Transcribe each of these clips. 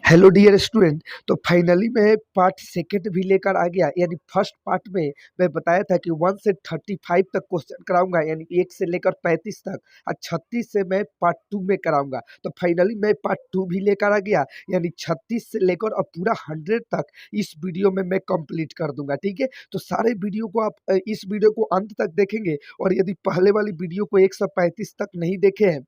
Hello dear student. तो finally मैं part second भी लेकर आ गया। यानी फर्स्ट पार्ट में मैं बताया था कि 1 से 35 तक क्वेश्चन कराऊंगा, यानी 1 से लेकर 35 तक, और 36 से मैं पार्ट 2 में कराऊंगा। तो फाइनली मैं पार्ट 2 भी लेकर आ गया, यानी 36 से लेकर और पूरा 100 तक इस वीडियो में मैं कंप्लीट कर दूंगा। ठीक है, तो सारे वीडियो को आप इस वीडियो को अंत तक देखेंगे। और यदि पहले वाली वीडियो को 135 तक नहीं देखे हैं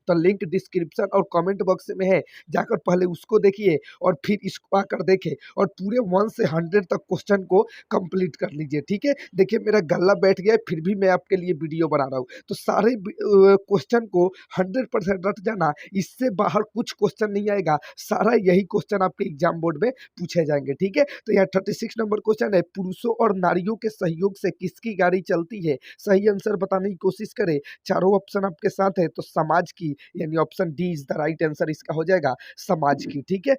तो लिंक डिस्क्रिप्शन और कमेंट बॉक्स में है, जाकर पहले उसको देखिए और फिर इसको आकर देखें और पूरे 1 से 100 तक क्वेश्चन को कंप्लीट कर लीजिए। ठीक है, देखिए मेरा गला बैठ गया है, फिर भी मैं आपके लिए वीडियो बना रहा हूँ। तो सारे क्वेश्चन को 100% रट जाना, इससे बाहर कुछ क्वेश्चन नहीं आएगा। सारा यही क्वेश्चन आपके एग्जाम बोर्ड में पूछे जाएंगे। ठीक है, तो यहाँ 36 नंबर क्वेश्चन है, पुरुषों और नारियों के सहयोग से किसकी गाड़ी चलती है? सही आंसर बताने की कोशिश करें। चारों ऑप्शन आपके साथ है, तो समाज की, यानी option D is the right answer इसका हो जाएगा, समाज की। ठीक है,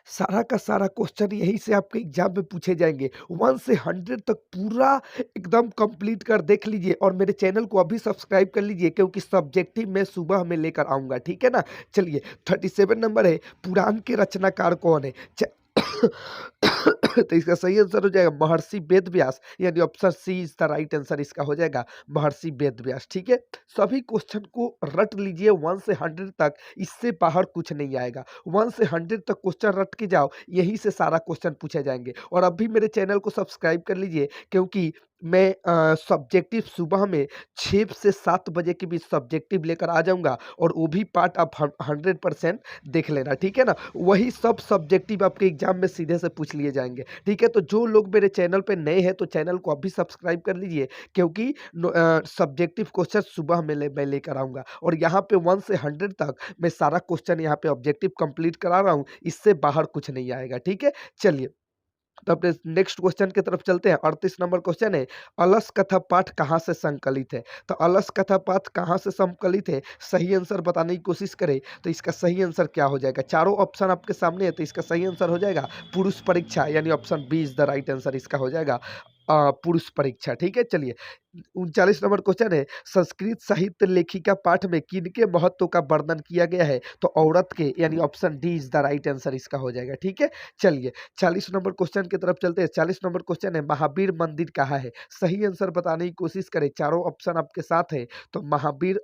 सारा का सारा क्वेश्चन यही से आपके एग्जाम में पूछे जाएंगे। 1 से 100 तक पूरा एकदम कंप्लीट कर देख लीजिए और मेरे चैनल को अभी सब्सक्राइब कर लीजिए, क्योंकि सब्जेक्टिव मैं सुबह में लेकर आऊंगा। ठीक है ना, चलिए 37 नंबर है, पुराण के रचनाकार कौन है? तो इसका सही आंसर हो जाएगा महर्षि वेद व्यास, यानी option C is the right answer इसका हो जाएगा, महर्षि वेद व्यास। ठीक है, सभी क्वेश्चन को रट लीजिए 1 से 100 तक, इससे बाहर कुछ नहीं आएगा। 1 से 100 तक क्वेश्चन रट के जाओ, यही से सारा क्वेश्चन पूछे जाएंगे। और अभी मेरे चैनल को सब्सक्राइब कर लीजिए, क्योंकि मैं सब्जेक्टिव सुबह में 6 से 7 बजे के बीच सब्जेक्टिव लेकर आ जाऊंगा, और वो भी पार्ट आप 100% देख लेना। ठीक है ना, वही सब सब्जेक्टिव आपके एग्जाम में सीधे से पूछ लिए जाएंगे। ठीक है, तो जो लोग मेरे चैनल पे नए हैं तो चैनल को अभी सब्सक्राइब कर लीजिए, क्योंकि सब्जेक्टिव क्वेश्चन सुबह में मैं लेकर आऊंगा। और यहाँ पे 1 से 100 तक मैं सारा क्वेश्चन यहाँ पे ऑब्जेक्टिव कंप्लीट करा रहा हूँ, इससे बाहर कुछ नहीं आएगा। ठीक है, चलिए तो अपने नेक्स्ट क्वेश्चन की तरफ चलते हैं। 38 नंबर क्वेश्चन है, अलस कथा पाठ कहाँ से संकलित है? तो अलस कथा पाठ कहाँ से संकलित है, सही आंसर बताने की कोशिश करें। तो इसका सही आंसर क्या हो जाएगा? चारों ऑप्शन आपके सामने है, तो इसका सही आंसर हो जाएगा पुरुष परीक्षा, यानी option B is the right answer इसका हो जाएगा पुरुष परीक्षा। ठीक है, चलिए 39 नंबर क्वेश्चन है, संस्कृत साहित्य लेखिका पाठ में किनके महत्व का वर्णन किया गया है? तो औरत के, यानी option D is the right answer इसका हो जाएगा। ठीक है, चलिए 40 नंबर क्वेश्चन की तरफ चलते हैं। 40 नंबर क्वेश्चन है, महावीर मंदिर कहाँ है? सही आंसर बताने की कोशिश करें, चारों ऑप्शन आपके साथ है। तो महावीर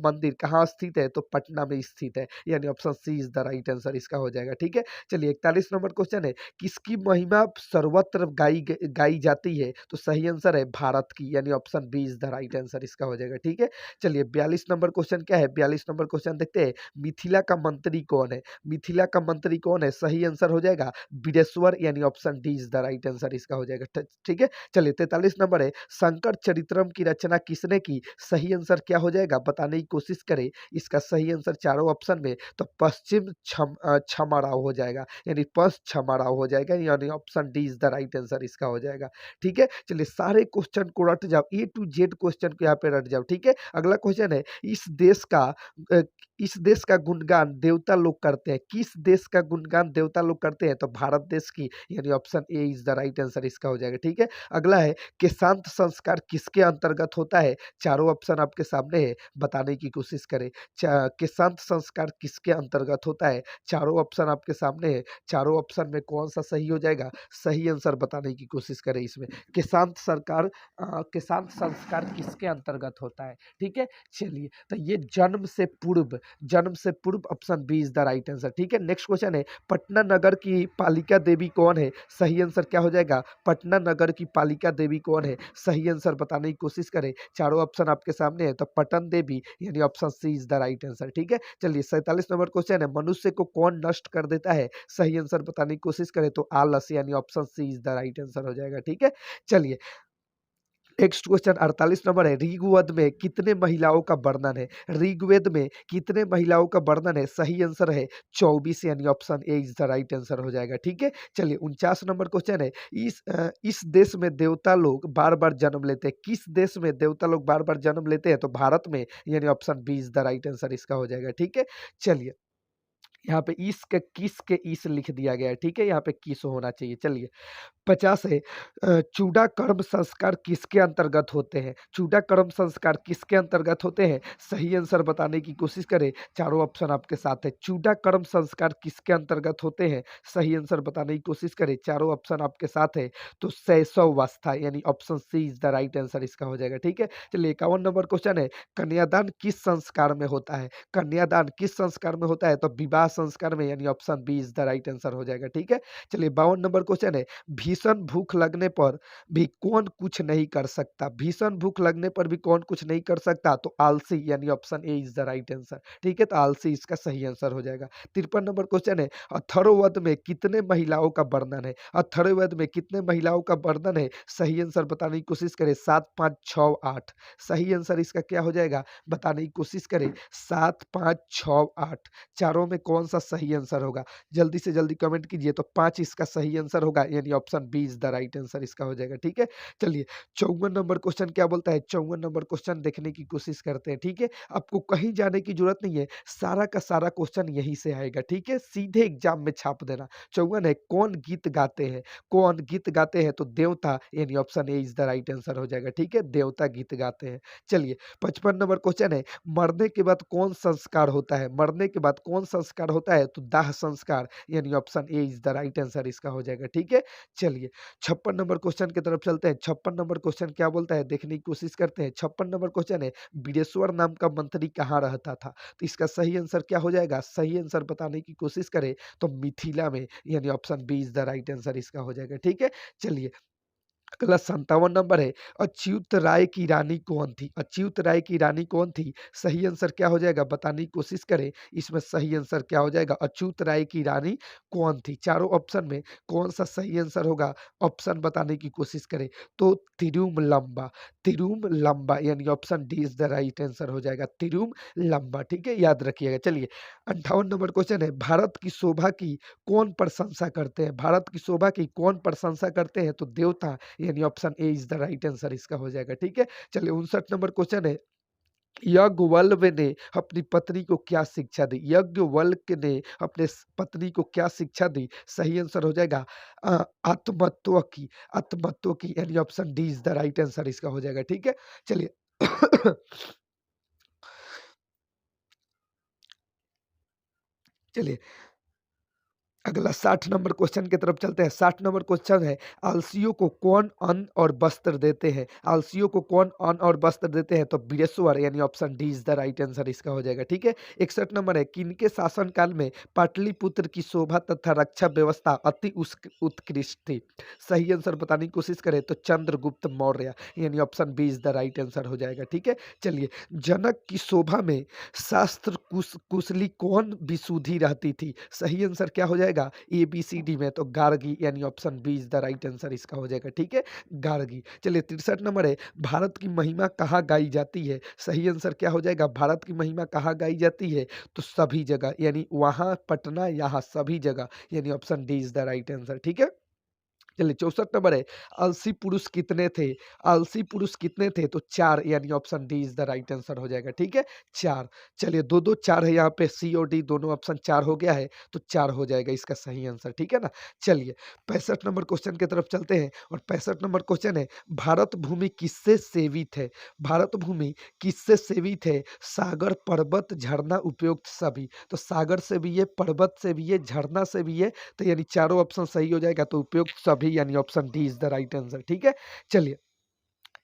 मंदिर कहाँ स्थित है? तो पटना में स्थित है, यानी option C is the right answer इसका हो जाएगा। ठीक है, चलिए 41 नंबर क्वेश्चन है, किसकी महिमा सर्वत्र गाई जाती है? तो सही आंसर है भारत की, यानी option B is the right answer इसका हो जाएगा। ठीक है, चलिए 42 नंबर क्वेश्चन क्या है? 42 नंबर क्वेश्चन देखते हैं, मिथिला का मंत्री कौन है? मिथिला का मंत्री कौन है? सही आंसर हो जाएगा बिदेश्वर, यानी option D is the right answer इसका हो जाएगा। ठीक है, चलिए 43 नंबर है, शंकर चरित्रम की रचना किसने की? सही आंसर क्या हो जाएगा बताने की कोशिश करें। इसका सही आंसर चारों ऑप्शन में, तो पश्चिम छमाराव हो जाएगा, यानी पश्चिम छमाराव हो जाएगा, यानी option D is the right answer इसका हो जाएगा। ठीक है, चलिए सारे क्वेश्चन को रट जाओ, ए टू जेड क्वेश्चन को यहाँ पे रट जाओ। ठीक है, अगला क्वेश्चन है, अ, इस देश का गुणगान देवता लोग करते हैं? किस देश का गुणगान देवता लोग करते हैं? तो भारत देश की, यानी option A is the right answer इसका हो जाएगा। ठीक है, अगला है, केशांत संस्कार किसके अंतर्गत होता है? चारों ऑप्शन आपके सामने है, बताने की कोशिश करें। केशांत संस्कार किसके अंतर्गत होता है? चारों ऑप्शन आपके सामने है, चारों ऑप्शन में कौन सा सही हो जाएगा? सही आंसर बताने की कोशिश करें इसमें। केशांत संस्कार किसके अंतर्गत होता है? ठीक है, चलिए तो ये जन्म से पूर्व option B is the right answer. ठीक है, नेक्स्ट क्वेश्चन है, पटना नगर की पालिका देवी कौन है? सही आंसर क्या हो जाएगा? पटना नगर की पालिका देवी कौन है? सही आंसर बताने की कोशिश करें, चारों ऑप्शन आपके सामने है, तो पटन देवी, यानी option C is the right answer. ठीक है, चलिए 47 नंबर क्वेश्चन है, मनुष्य को कौन नष्ट कर देता है? सही आंसर बताने की कोशिश करें, तो आलस, यानी option C is the right answer हो जाएगा। ठीक है, चलिए नेक्स्ट क्वेश्चन 48 नंबर है, ऋग्वेद में कितने महिलाओं का वर्णन है? ऋग्वेद में कितने महिलाओं का वर्णन है? सही आंसर है 24, यानी option A is the right answer हो जाएगा। ठीक है, चलिए 49 नंबर क्वेश्चन है, इस देश में देवता लोग बार बार जन्म लेते हैं? किस देश में देवता लोग बार बार जन्म लेते हैं? तो भारत में, यानी option B is the right answer इसका हो जाएगा। ठीक है, चलिए यहाँ पे इश्क किस के इस लिख दिया गया है, ठीक है? यहाँ पे किस होना चाहिए। चलिए 50 है चूड़ा कर्म संस्कार किसके अंतर्गत होते हैं? चूड़ा कर्म संस्कार किसके अंतर्गत होते हैं? सही आंसर बताने की कोशिश करें। चारों ऑप्शन आपके साथ है। चूड़ा कर्म संस्कार किसके अंतर्गत होते हैं? सही आंसर बताने की कोशिश करें। चारों ऑप्शन आपके साथ है। तो शैशवावस्था यानी option C is the right answer इसका हो जाएगा, ठीक है? चलिए 51 नंबर क्वेश्चन है, कन्यादान किस संस्कार में होता है? कन्यादान किस संस्कार में होता है? तो विवाह संस्कार में यानी option B is the right answer हो जाएगा, ठीक है? चलिए 52 नंबर क्वेश्चन है, भीषण भूख लगने पर भी कौन कुछ नहीं कर सकता? भीषण भूख लगने पर भी कौन कुछ नहीं कर सकता? तो आलसी यानी option A is the right answer, ठीक है? तो आलसी इसका सही आंसर हो जाएगा। 53 नंबर क्वेश्चन है, अथर्ववेद में कितने महिलाओं का वर्णन है? अथर्ववेद में कितने महिलाओं का वर्णन है? सही आंसर बताने की कोशिश करें। 7, 5, 6, 8। सही आंसर इसका क्या हो जाएगा? बताने की कोशिश करें। 7, 5, 6, 8 चारों में कौन सा सही आंसर होगा? जल्दी से जल्दी कमेंट कीजिए। तो 5 इसका सही आंसर होगा यानी option B is the right answer इसका हो जाएगा, ठीक है? चलिए 54 नंबर क्वेश्चन क्या बोलता है? 54 नंबर क्वेश्चन देखने की कोशिश करते हैं, ठीक है? आपको कहीं जाने की जरूरत नहीं है, सारा का सारा क्वेश्चन यहीं से आएगा, ठीक है? सीधे एग्जाम में छाप देना। 54 है, कौन गीत गाते हैं? कौन गीत गाते हैं? तो देवता यानी option A is the right answer हो जाएगा, ठीक है? देवता गीत गाते हैं। चलिए 55 नंबर क्वेश्चन है, मरने के बाद कौन संस्कार होता है? मरने के बाद कौन संस्कार होता है? तो दाह संस्कार यानी option A is the right answer इसका हो जाएगा, ठीक है? चलिए 56 नंबर क्वेश्चन की तरफ चलते हैं। 56 नंबर क्वेश्चन क्या बोलता है देखने की कोशिश करते हैं। 56 नंबर क्वेश्चन है, बिडेश्वर नाम का मंत्री कहाँ रहता था? तो इसका सही आंसर क्या हो जाएगा? सही आंसर बताने की कोशिश करें तो मिथिला में यानी option B is the right answer इसका हो जाएगा, ठीक है? चलिए अगला 57 नंबर है, अच्युत राय की रानी कौन थी? अच्युत राय की रानी कौन थी? सही आंसर क्या हो जाएगा? बताने की कोशिश करें। इसमें सही आंसर क्या हो जाएगा? अच्युत राय की रानी कौन थी? चारों ऑप्शन में कौन सा सही आंसर होगा? ऑप्शन बताने की कोशिश करें। तो तिरुमलंबा, तिरुमलंबा यानी option D is the right answer हो जाएगा, तिरुमलंबा, ठीक है? याद रखिएगा। चलिए 58 नंबर क्वेश्चन है, भारत की शोभा की कौन प्रशंसा करते हैं? भारत की शोभा की कौन प्रशंसा करते हैं? तो देवता यानी option A is the right answer इसका हो जाएगा, ठीक है? चलिए 59 नंबर क्वेश्चन है, याज्ञवल्क्य ने अपनी पत्नी को क्या शिक्षा दी? याज्ञवल्क्य ने अपने पत्नी को क्या शिक्षा दी? सही आंसर हो जाएगा आत्मतत्व की, आत्मतत्व की यानी option D is the right answer इसका हो जाएगा, ठीक है? चलिए चलिए अगला 60 नंबर क्वेश्चन की तरफ चलते हैं। 60 नंबर क्वेश्चन है, आलसियों को कौन अन्न और वस्त्र देते हैं? आलसियों को कौन अन्न और वस्त्र देते हैं? तो बृहस्पति यानी option D is the right answer इसका हो जाएगा, ठीक है? 61 नंबर है, किनके शासनकाल में पाटलिपुत्र की शोभा तथा रक्षा व्यवस्था अति उत्कृष्ट थी? सही आंसर बताने की कोशिश करें तो चंद्रगुप्त मौर्य यानी option B is the right answer हो जाएगा, ठीक है? चलिए जनक की शोभा में शास्त्र कुशली कौन विशुद्धि रहती थी? सही आंसर क्या हो जाएगा? ए बी सी डी में तो गार्गी यानी option B is the right answer इसका हो जाएगा, ठीक है? गार्गी। चलिए 63 नंबर है, भारत की महिमा कहाँ गाई जाती है? सही आंसर क्या हो जाएगा? भारत की महिमा कहाँ गाई जाती है? तो सभी जगह यानी वहां पटना यहाँ सभी जगह यानी option D is the right answer, ठीक है? चलिए 64 नंबर है, आलसी पुरुष कितने थे? आलसी पुरुष कितने थे? तो 4 यानी option D is the right answer हो जाएगा, ठीक है? 4। चलिए 2-2 4 है यहाँ पे, सी और डी दोनों ऑप्शन 4 हो गया है, तो 4 हो जाएगा इसका सही आंसर, ठीक है ना? चलिए 65 नंबर क्वेश्चन की तरफ चलते हैं और 65 नंबर क्वेश्चन है, भारत भूमि किससे सेवित है? भारत भूमि किससे सेवित है? सागर, पर्वत, झरना, उपयुक्त सभी। तो सागर से भी है, पर्वत से भी है, झरना से भी है, तो यानी चारों ऑप्शन सही हो जाएगा, तो उपयुक्त सभी यानी option D is the right answer, ठीक है? चलिए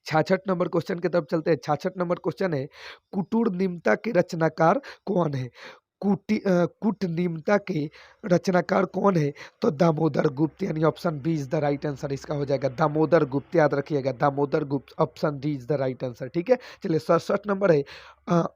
66 नंबर क्वेश्चन की तरफ चलते हैं। 66 नंबर क्वेश्चन है, कुटुरनिमता के रचनाकार कौन है? कूटनिमता के रचनाकार कौन है? तो दामोदर गुप्त यानी option B is the right answer इसका हो जाएगा, दामोदर गुप्त, याद रखिएगा, Damodar Gupta, option D is the right answer, ठीक है? चलिए 67 नंबर है,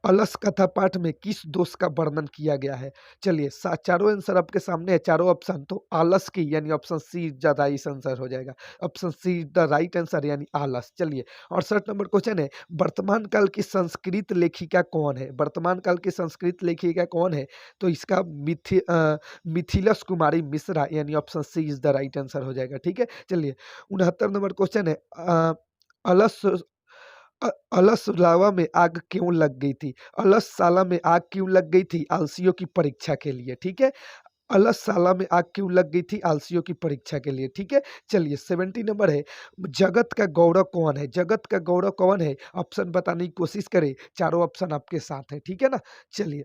अलस कथा पाठ में किस दोष का वर्णन किया गया है? चलिए चारों आंसर आपके सामने है, चारों ऑप्शन, तो आलस की यानी ऑप्शन सी ज्यादा इस आंसर हो जाएगा, option see the right answer यानी आलस। चलिए 68 नंबर क्वेश्चन है, वर्तमान काल की संस्कृत लेखिका कौन है? वर्तमान काल की संस्कृत लेखिका कौन है? तो इसका मिथिलस कुमारी मिश्रा यानी option C is the right answer हो जाएगा, ठीक है? चलिए 69 नंबर क्वेश्चन है, अलस अलसलावा में आग क्यों लग गई थी? अलससाला में आग क्यों लग गई थी? आलसियों की परीक्षा के लिए, ठीक है? अलससाला में आग क्यों लग गई थी? आलसियों की परीक्षा के लिए, ठीक है? चलिए 70 नंबर है, जगत का गौरव कौन है? जगत का गौरव कौन है? ऑप्शन बताने की कोशिश करें, चारों ऑप्शन आपके साथ हैं, ठीक है ना? चलिए,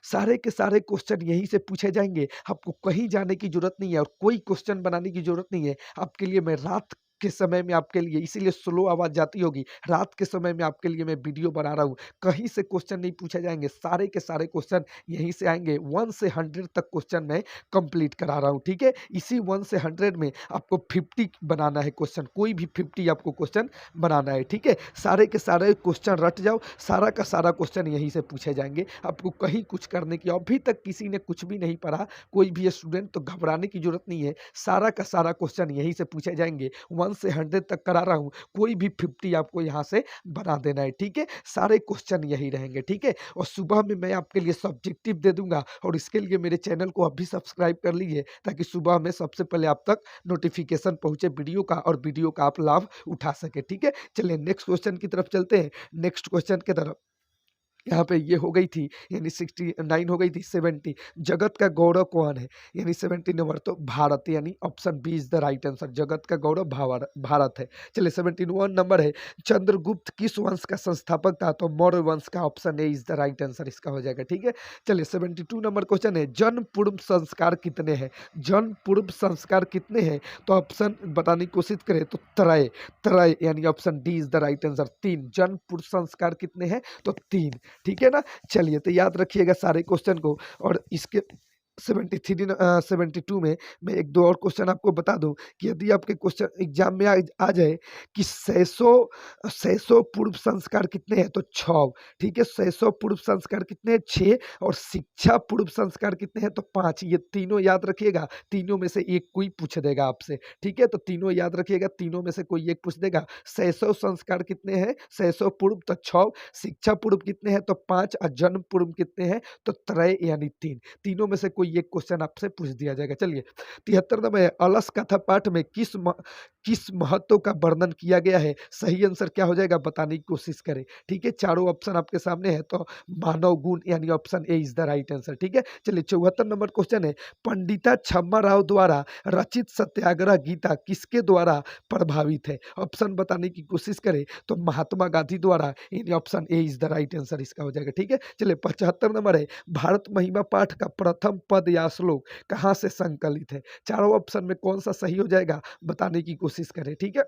सारे के सारे क्वेश्चन यहीं से पूछे जाएँगे, आपको कहीं जाने की ज़रूरत नहीं है और कोई क्वेश्चन बनाने की ज़रूरत नहीं है। आपके लिए मैं रात के समय में आपके लिए इसीलिए स्लो आवाज़ जाती होगी, रात के समय में आपके लिए मैं वीडियो बना रहा हूँ। कहीं से क्वेश्चन नहीं पूछे जाएँगे, सारे के सारे क्वेश्चन यहीं से आएँगे। 1 से 100 तक क्वेश्चन मैं कंप्लीट करा रहा हूँ, ठीक है? इसी 1 से 100 में आपको 50 बनाना है क्वेश्चन, कोई भी 50 आपको क्वेश्चन बनाना है, ठीक है? सारे के सारे क्वेश्चन रट जाओ, सारा का सारा क्वेश्चन यहीं से पूछे जाएँगे। आपको कहीं कुछ करने की अभी तक किसी ने कुछ भी नहीं पढ़ा, कोई भी स्टूडेंट तो घबराने की ज़रूरत नहीं है। सारा का सारा क्वेश्चन यहीं से पूछे जाएँगे। 1 से 100 तक करा रहा हूँ, कोई भी 50 आपको यहाँ से बना देना है, ठीक है? सारे क्वेश्चन यही रहेंगे, ठीक है? और सुबह में मैं आपके लिए सब्जेक्टिव दे दूँगा और इसके लिए मेरे चैनल को अभी सब्सक्राइब कर लीजिए ताकि सुबह में सबसे पहले आप तक नोटिफ़िकेशन पहुँचे वीडियो का और वीडियो का आप लाभ उठा सकें, ठीक है? चलिए नेक्स्ट क्वेश्चन की तरफ चलते हैं। नेक्स्ट क्वेश्चन की तरफ यहाँ पे ये हो गई थी, यानी 69 हो गई थी, 70 जगत का गौरव कौन है? यानी 70 नंबर तो भारत, यानी option B is the right answer, जगत का गौरव भारत है। चलिए 71 नंबर है, चंद्रगुप्त किस वंश का संस्थापक था? तो मौर्य वंश का, option A is the right answer इसका हो जाएगा, ठीक है? चलिए 72 नंबर क्वेश्चन है, जन्म पूर्व संस्कार कितने हैं? जन्म पूर्व संस्कार कितने हैं? तो ऑप्शन बताने की कोशिश करें तो त्रय, त्रय यानी option D is the right answer, 3 जन्म पूर्व संस्कार कितने हैं? तो 3, ठीक है ना? चलिए तो याद रखिएगा सारे क्वेश्चन को और इसके 72 में मैं 1-2 और क्वेश्चन आपको बता दूँ कि यदि आपके क्वेश्चन एग्ज़ाम में आ जाए कि 600 पूर्व संस्कार कितने हैं? तो 6, ठीक है? 600 पूर्व संस्कार कितने हैं? 6 और शिक्षा पूर्व संस्कार कितने हैं? तो 5, ये तीनों याद रखिएगा, तीनों में से एक कोई पूछ देगा आपसे, ठीक है? तो तीनों याद रखिएगा, तीनों में से कोई एक पूछ देगा। 600 संस्कार कितने हैं? 600 पूर्व तो 6, शिक्षा पूर्व कितने हैं? तो 5 और जन्म पूर्व कितने हैं? तो त्रय यानी 3, तीनों में से कोई एक क्वेश्चन आपसे पूछ दिया जाएगा। चलिए 73 नंबर है, अलस कथा पाठ में किस महत्व का वर्णन किया गया है? सही आंसर क्या हो जाएगा? बताने की कोशिश करें, ठीक है? चारों ऑप्शन आपके सामने है, तो मानव गुण यानी option A is the right answer, ठीक है? चलिए 74 नंबर क्वेश्चन है, पंडिता छम्मा राव द्वारा रचित सत्याग्रह गीता किसके द्वारा प्रभावित है? ऑप्शन बताने की कोशिश करें तो महात्मा गांधी द्वारा, यानी option A is the right answer इसका हो जाएगा, ठीक है? चलिए 75 नंबर है, भारत महिमा पाठ का प्रथम पद या श्लोक कहाँ से संकलित है? चारों ऑप्शन में कौन-सा सही हो जाएगा? बताने की कोशिश करें, ठीक है?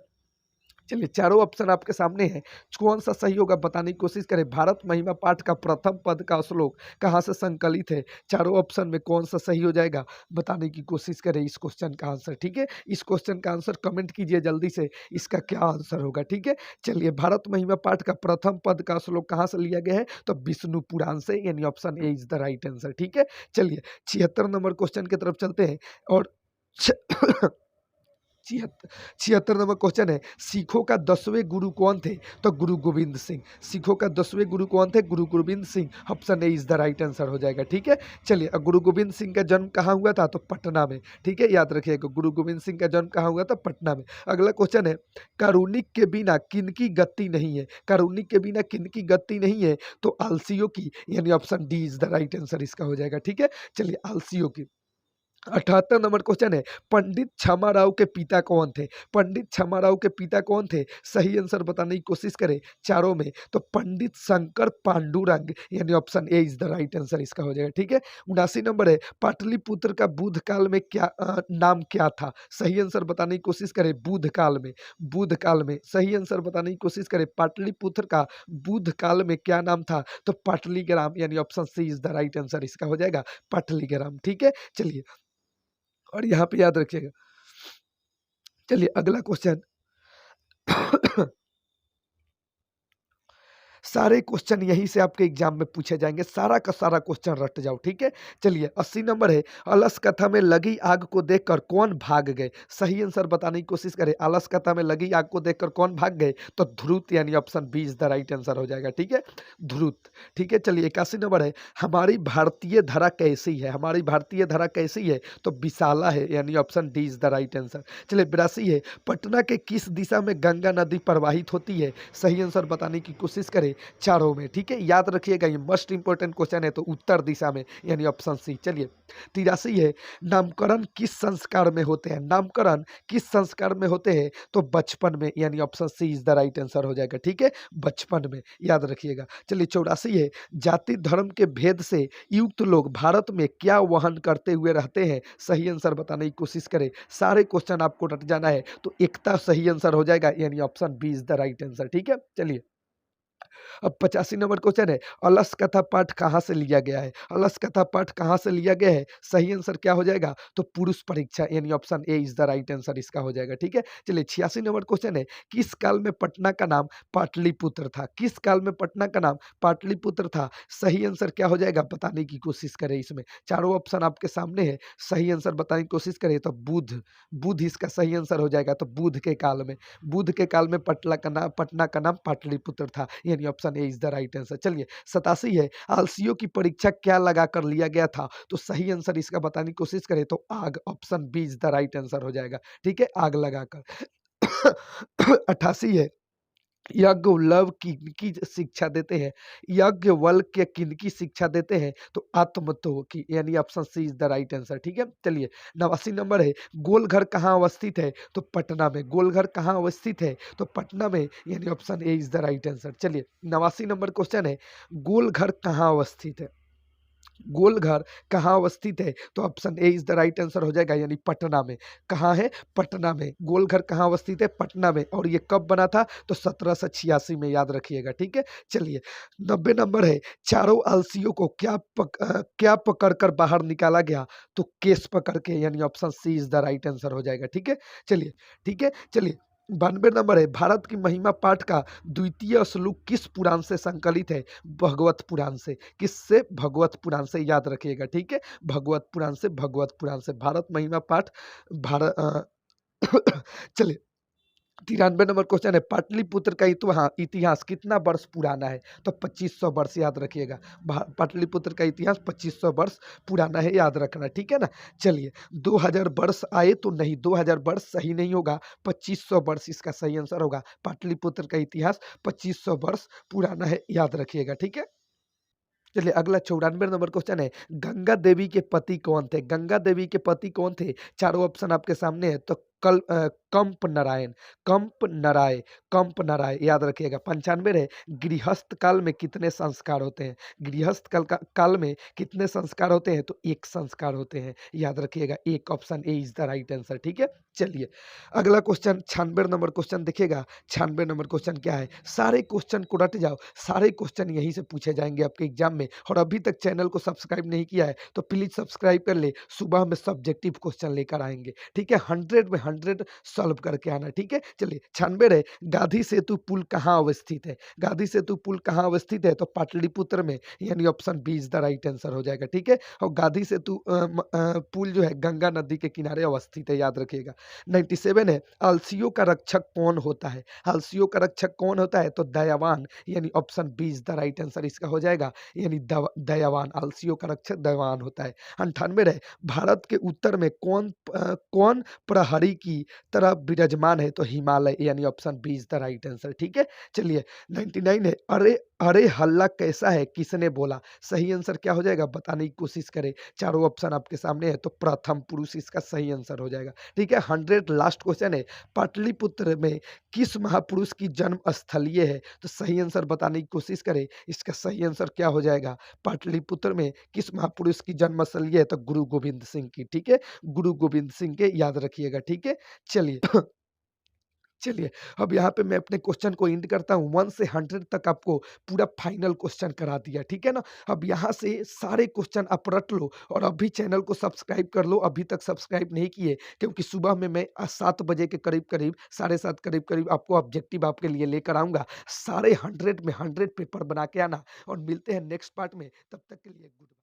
चलिए चारों ऑप्शन आपके सामने हैं, कौन-सा सही होगा बताने की कोशिश करें। भारत महिमा पाठ का प्रथम पद का श्लोक कहाँ से संकलित है? चारों ऑप्शन में कौन-सा सही हो जाएगा? बताने की कोशिश करें इस क्वेश्चन का आंसर, ठीक है? इस क्वेश्चन का आंसर कमेंट कीजिए जल्दी से, इसका क्या आंसर होगा, ठीक है? चलिए भारत महिमा पाठ का प्रथम पद का श्लोक कहाँ से लिया गया है? तो विष्णु पुराण से, यानी option A is the right answer, ठीक है? चलिए 76 नंबर क्वेश्चन की तरफ चलते हैं और छ 76 नंबर क्वेश्चन है, सिखों का 10वें गुरु कौन थे? तो गुरु गोविंद सिंह। सिखों का 10वें गुरु कौन थे? गुरु Govind Singh, option A is the right answer हो जाएगा, ठीक है? चलिए गुरु गोविंद सिंह का जन्म कहाँ हुआ था? तो पटना में, ठीक है? याद रखिएगा, गुरु गोविंद सिंह का जन्म कहाँ हुआ था? पटना में। अगला क्वेश्चन है, कारुणिक के बिना किनकी गति नहीं है? कारुणिक के बिना किनकी गति नहीं है? तो आलसियों की, यानी option D is the right answer इसका हो जाएगा, ठीक है? चलिए आलसियों की। 78 नंबर क्वेश्चन है, पंडित छमाराव के पिता कौन थे? पंडित छमाराव के पिता कौन थे? सही आंसर बताने की कोशिश करें चारों में, तो पंडित शंकर पांडुरंग, यानी option A is the right answer इसका हो जाएगा, ठीक है? 79 नंबर है, पाटलिपुत्र का बुध काल में क्या नाम क्या था? सही आंसर बताने की कोशिश करें, बुध काल में, बुध काल में सही आंसर बताने की कोशिश करें, पाटलिपुत्र का बुध काल में क्या नाम था? तो पाटलीग्राम, यानी option C is the right answer इसका हो जाएगा, पाटलीग्राम, ठीक है? चलिए और यहाँ पे याद रखिएगा। चलिए अगला क्वेश्चन सारे क्वेश्चन यहीं से आपके एग्जाम में पूछे जाएंगे, सारा का सारा क्वेश्चन रट जाओ, ठीक है। चलिए 80 नंबर है, अलस कथा में लगी आग को देखकर कौन भाग गए? सही आंसर बताने की कोशिश करें। अलस कथा में लगी आग को देखकर कौन भाग गए? तो ध्रुत, यानी option B is the right answer हो जाएगा, ठीक है, ध्रुत। ठीक है, चलिए 81 नंबर है, हमारी भारतीय धरा कैसी है? हमारी भारतीय धरा कैसी है? तो विशाला है, यानी option D is the right answer. चलिए 82 है, पटना के किस दिशा में गंगा नदी प्रवाहित होती है? सही आंसर बताने की कोशिश करें चारों में, ठीक है, याद रखिएगा ये मस्ट इंपॉर्टेंट क्वेश्चन है, तो उत्तर दिशा में, यानी ऑप्शन सी। चलिए 83 है, नामकरण किस संस्कार में होते हैं? नामकरण किस संस्कार में होते हैं? तो बचपन में, यानी option C is the right answer हो जाएगा, ठीक है, बचपन में, याद रखिएगा। चलिए 84 है, जाति धर्म के भेद से युक्त लोग भारत में क्या वहन करते हुए रहते हैं? सही आंसर बताने की कोशिश करें, सारे क्वेश्चन आपको रट जाना है, तो एकता सही आंसर हो जाएगा, यानी option B is the right answer, ठीक है। चलिए अब 85 नंबर क्वेश्चन है, अलस कथा पाठ कहाँ से लिया गया है? अलस कथा पाठ कहाँ से लिया गया है? सही आंसर क्या हो जाएगा? तो पुरुष परीक्षा, यानी option A is the right answer इसका हो जाएगा, ठीक है। चलिए 86 नंबर क्वेश्चन है, किस काल में पटना का नाम पाटलिपुत्र था? किस काल में पटना का नाम पाटलिपुत्र था? सही आंसर क्या हो जाएगा बताने की कोशिश करें, इसमें चारों ऑप्शन आपके सामने है, सही आंसर बताने की कोशिश करें तो बुध, बुध इसका सही आंसर हो जाएगा। तो बुध के काल में, बुध के काल में पटना का नाम पाटलिपुत्र था, यानी option A is the right answer. चलिए 87 है, आलसियों की परीक्षा क्या लगाकर लिया गया था? तो सही आंसर इसका बताने की कोशिश करें तो आग, option B is the right answer हो जाएगा, ठीक है, आग लगाकर। 88 है, याज्ञवल्क्य किनकी शिक्षा देते हैं? याज्ञवल्क्य किनकी शिक्षा देते हैं? तो आत्मतो की, यानी option C is the right answer, ठीक है। चलिए 89 नंबर है, गोलघर कहाँ अवस्थित है? तो पटना में। गोलघर कहाँ अवस्थित है? तो पटना में, यानी option A is the right answer. चलिए 89 नंबर क्वेश्चन है, गोलघर कहाँ अवस्थित है? गोलघर कहाँ अवस्थित है? तो option A is the right answer हो जाएगा, यानी पटना में। कहाँ है? पटना में। गोलघर कहाँ अवस्थित है? पटना में। और ये कब बना था? तो 1786 में, याद रखिएगा, ठीक है। चलिए 90 नंबर है, चारों आलसियों को क्या पकड़ कर बाहर निकाला गया? तो केस पकड़ के, यानी option C is the right answer हो जाएगा, ठीक है। चलिए, ठीक है, चलिए 92 नंबर है, भारत की महिमा पाठ का द्वितीय श्लोक किस पुराण से संकलित है? भगवत पुराण से। किससे? भगवत पुराण से, याद रखिएगा, ठीक है, भगवत पुराण से, भगवत पुराण से भारत महिमा पाठ, भारत चलिए 93 नंबर क्वेश्चन है, पाटलिपुत्र का इतिहास कितना वर्ष पुराना है? तो 2500 वर्ष, याद रखिएगा, पाटलिपुत्र का इतिहास 2500 वर्ष पुराना है, याद रखना, ठीक है ना। चलिए 2000 वर्ष आए तो नहीं, 2000 वर्ष सही नहीं होगा, 2500 वर्ष इसका सही आंसर होगा। पाटलिपुत्र का इतिहास 2500 वर्ष पुराना है, याद रखिएगा, ठीक है। चलिए अगला 94 नंबर क्वेश्चन है, गंगा देवी के पति कौन थे? गंगा देवी के पति कौन थे? चारों ऑप्शन आपके सामने है, तो कंप नारायण, कंप नाराय, कंप नाराय, याद रखिएगा। 95 है, गृहस्थ काल में कितने संस्कार होते हैं? गृहस्थ काल में कितने संस्कार होते हैं? तो एक संस्कार होते हैं, याद रखिएगा, एक, option A is the right answer, ठीक है। चलिए अगला क्वेश्चन 96 नंबर क्वेश्चन देखिएगा। 96 नंबर क्वेश्चन क्या है? सारे क्वेश्चन को रट जाओ, सारे क्वेश्चन यहीं से पूछे जाएंगे आपके एग्जाम में। और अभी तक चैनल को सब्सक्राइब नहीं किया है तो प्लीज सब्सक्राइब कर ले, सुबह में सब्जेक्टिव क्वेश्चन लेकर आएंगे, ठीक है, 100 में 100 सॉल्व करके आना, ठीक है। चलिए 96 है, गांधी सेतु पुल कहाँ अवस्थित है? गांधी सेतु पुल कहाँ अवस्थित है? तो पाटलिपुत्र में, यानी option B is the right answer हो जाएगा, ठीक है। और गांधी सेतु पुल जो है गंगा नदी के किनारे अवस्थित है, याद रखिएगा। 97 है, आलसियों का रक्षक कौन होता है? आलसियों का रक्षक कौन होता है? तो दयावान, यानी option B is the right answer इसका हो जाएगा, यानी दयावान, आलसियों का रक्षक दयावान होता है। 98 है, भारत के उत्तर में कौन प्रहरी की तरह विराजमान है? तो हिमालय, यानी option B is the right answer, ठीक है। चलिए 99 है, अरे अरे हल्ला कैसा है किसने बोला? सही आंसर क्या हो जाएगा बताने की कोशिश करें, चारों ऑप्शन आपके सामने है, तो प्रथम पुरुष इसका सही आंसर हो जाएगा, ठीक है। 100 लास्ट क्वेश्चन है, पाटलिपुत्र में किस महापुरुष की जन्म स्थलीय है? तो सही आंसर बताने की कोशिश करें, इसका सही आंसर क्या हो जाएगा? पाटलिपुत्र में किस महापुरुष की जन्म स्थलीय है? तो गुरु गोविंद सिंह की, ठीक है, गुरु गोविंद सिंह के, याद रखिएगा, ठीक है। चलिए चलिए, अब यहाँ पे मैं अपने क्वेश्चन को एंड करता हूँ। 1 से 100 तक आपको पूरा फाइनल क्वेश्चन करा दिया, ठीक है ना? अब यहाँ से सारे क्वेश्चन आप रट लो और अभी चैनल को सब्सक्राइब कर लो, अभी तक सब्सक्राइब नहीं किए, क्योंकि सुबह में मैं 7 बजे के करीब-करीब, साढ़े 7 करीब-करीब आपको ऑब्जेक्टिव आपके लिए लेकर आऊँगा। सारे 100 में 100 पेपर बना के आना और मिलते हैं नेक्स्ट पार्ट में, तब तक के लिए गुड बाय।